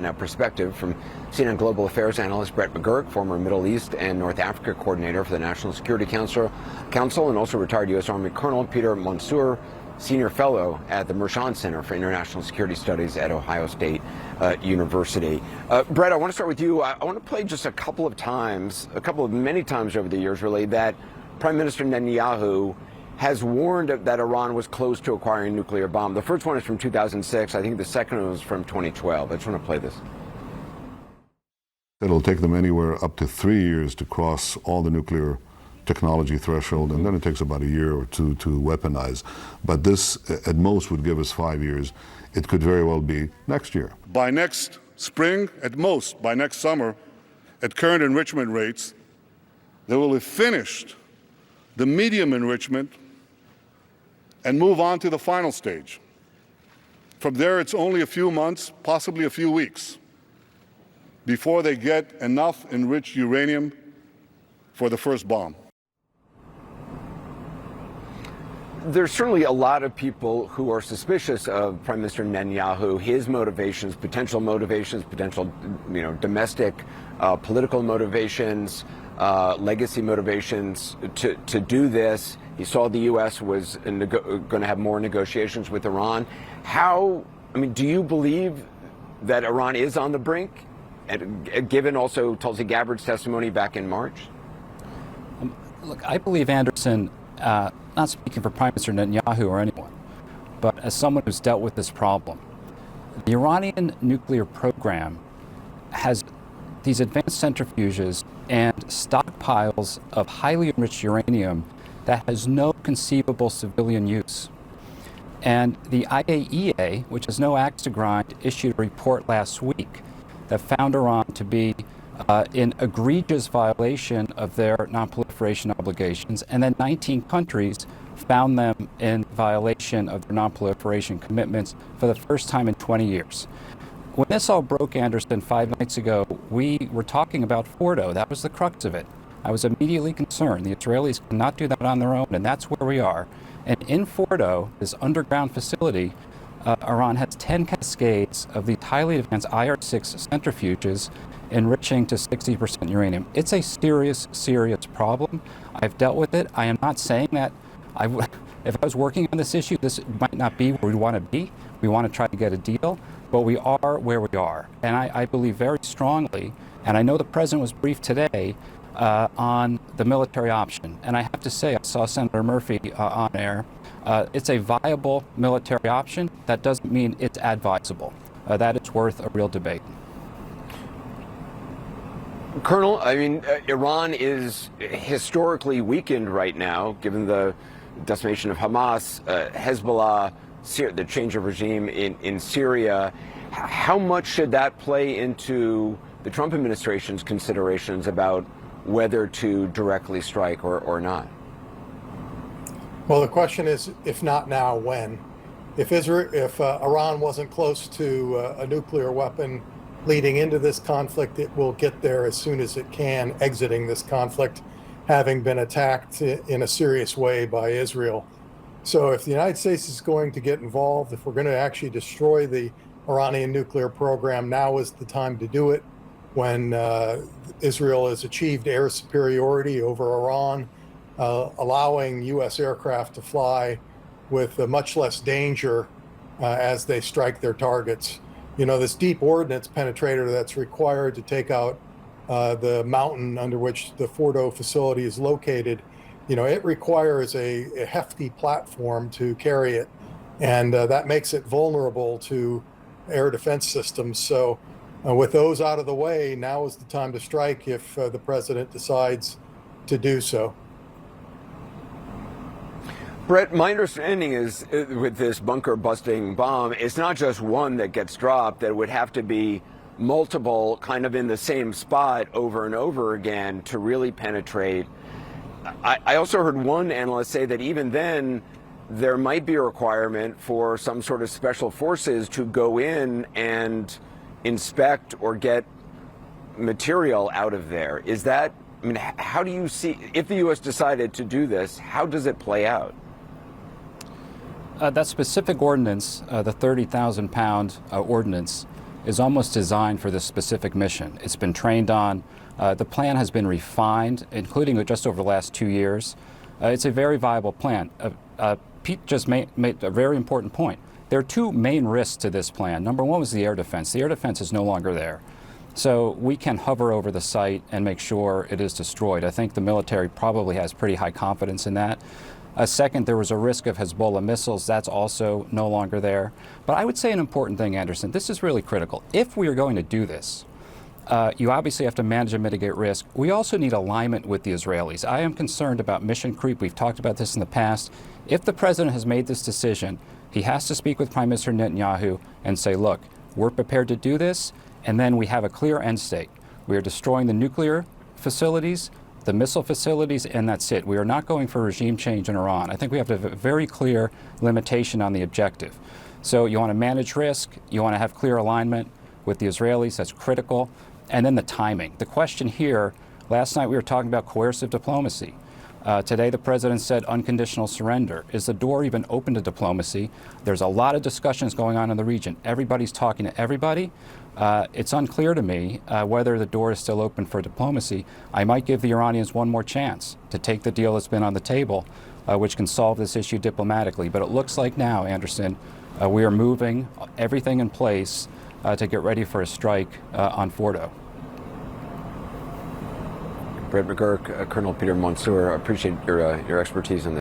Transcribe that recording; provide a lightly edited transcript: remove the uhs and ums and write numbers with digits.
Now, perspective from CNN Global Affairs analyst Brett McGurk, former Middle East and North Africa coordinator for the National Security Council, and also retired U.S. Army Colonel Peter Monsoor, senior fellow at the Mershon Center for International Security Studies at Ohio State University. Brett, I want to start with you. I want to play just many times over the years, really, that Prime Minister Netanyahu has warned that Iran was close to acquiring a nuclear bomb. The first one is from 2006. I think the second one was from 2012. I just want to play this. It'll take them anywhere up to 3 years to cross all the nuclear technology threshold, and then it takes about a year or two to weaponize. But this, at most, would give us 5 years. It could very well be next year. By next spring, at most, by next summer, at current enrichment rates, they will have finished the medium enrichment and move on to the final stage. From there, it's only a few months, possibly a few weeks, before they get enough enriched uranium for the first bomb. There's certainly a lot of people who are suspicious of Prime Minister Netanyahu, his motivations, potential domestic, political motivations, legacy motivations to do this. He saw the U.S. was going to have more negotiations with Iran. Do you believe that Iran is on the brink, given also Tulsi Gabbard's testimony back in March? Look, I believe Anderson, not speaking for Prime Minister Netanyahu or anyone, but as someone who's dealt with this problem, the Iranian nuclear program has these advanced centrifuges and stockpiles of highly enriched uranium that has no conceivable civilian use. And the IAEA, which has no axe to grind, issued a report last week that found Iran to be in egregious violation of their nonproliferation obligations, and then 19 countries found them in violation of their nonproliferation commitments for the first time in 20 years. When this all broke, Anderson, 5 nights ago, we were talking about Fordo. That was the crux of it. I was immediately concerned. The Israelis cannot do that on their own, and that's where we are. And in Fordo, this underground facility, Iran has 10 cascades of these highly advanced IR-6 centrifuges enriching to 60% uranium. It's a serious, serious problem. I've dealt with it. I am not saying that if I was working on this issue, this might not be where we want to be. We want to try to get a deal, but we are where we are. And I believe very strongly, and I know the president was briefed today on the military option. And I have to say, I saw Senator Murphy on air. It's a viable military option. That doesn't mean it's advisable. That is worth a real debate. Colonel, Iran is historically weakened right now, given the decimation of Hamas, Hezbollah, the change of regime in Syria. How much should that play into the Trump administration's considerations about whether to directly strike or not? Well, the question is, if not now, when? If Iran wasn't close to a nuclear weapon leading into this conflict, it will get there as soon as it can, exiting this conflict, having been attacked in a serious way by Israel. So if the United States is going to get involved, if we're going to actually destroy the Iranian nuclear program, now is the time to do it, when Israel has achieved air superiority over Iran, allowing U.S. aircraft to fly with much less danger as they strike their targets. You know, this deep ordnance penetrator that's required to take out the mountain under which the Fordo facility is located, you know, it requires a hefty platform to carry it, and that makes it vulnerable to air defense systems. So with those out of the way, now is the time to strike if the president decides to do so. Brett, my understanding is with this bunker-busting bomb, it's not just one that gets dropped, that it would have to be multiple kind of in the same spot over and over again to really penetrate. I also heard one analyst say that even then, there might be a requirement for some sort of special forces to go in and inspect or get material out of there. Is that, how do you see, if the U.S. decided to do this, how does it play out? That specific ordinance, the 30,000-pound ordinance, is almost designed for this specific mission. It's been trained on. The plan has been refined, including just over the last 2 years. It's a very viable plan. Pete just made a very important point. There are two main risks to this plan. Number one was the air defense. The air defense is no longer there. So we can hover over the site and make sure it is destroyed. I think the military probably has pretty high confidence in that. Second, there was a risk of Hezbollah missiles. That's also no longer there. But I would say an important thing, Anderson, this is really critical. If we are going to do this, you obviously have to manage and mitigate risk. We also need alignment with the Israelis. I am concerned about mission creep. We've talked about this in the past. If the president has made this decision, he has to speak with Prime Minister Netanyahu and say, look, we're prepared to do this, and then we have a clear end state. We are destroying the nuclear facilities, the missile facilities, and that's it. We are not going for regime change in Iran. I think we have to have a very clear limitation on the objective. So you want to manage risk, you want to have clear alignment with the Israelis, that's critical. And then the timing. The question here, last night we were talking about coercive diplomacy. Today the president said unconditional surrender. Is the door even open to diplomacy? There's a lot of discussions going on in the region. Everybody's talking to everybody. It's unclear to me whether the door is still open for diplomacy. I might give the Iranians one more chance to take the deal that's been on the table, which can solve this issue diplomatically. But it looks like now, Anderson, we are moving everything in place to get ready for a strike on Fordo. Brett McGurk, Colonel Peter Monsoor, appreciate your expertise on this.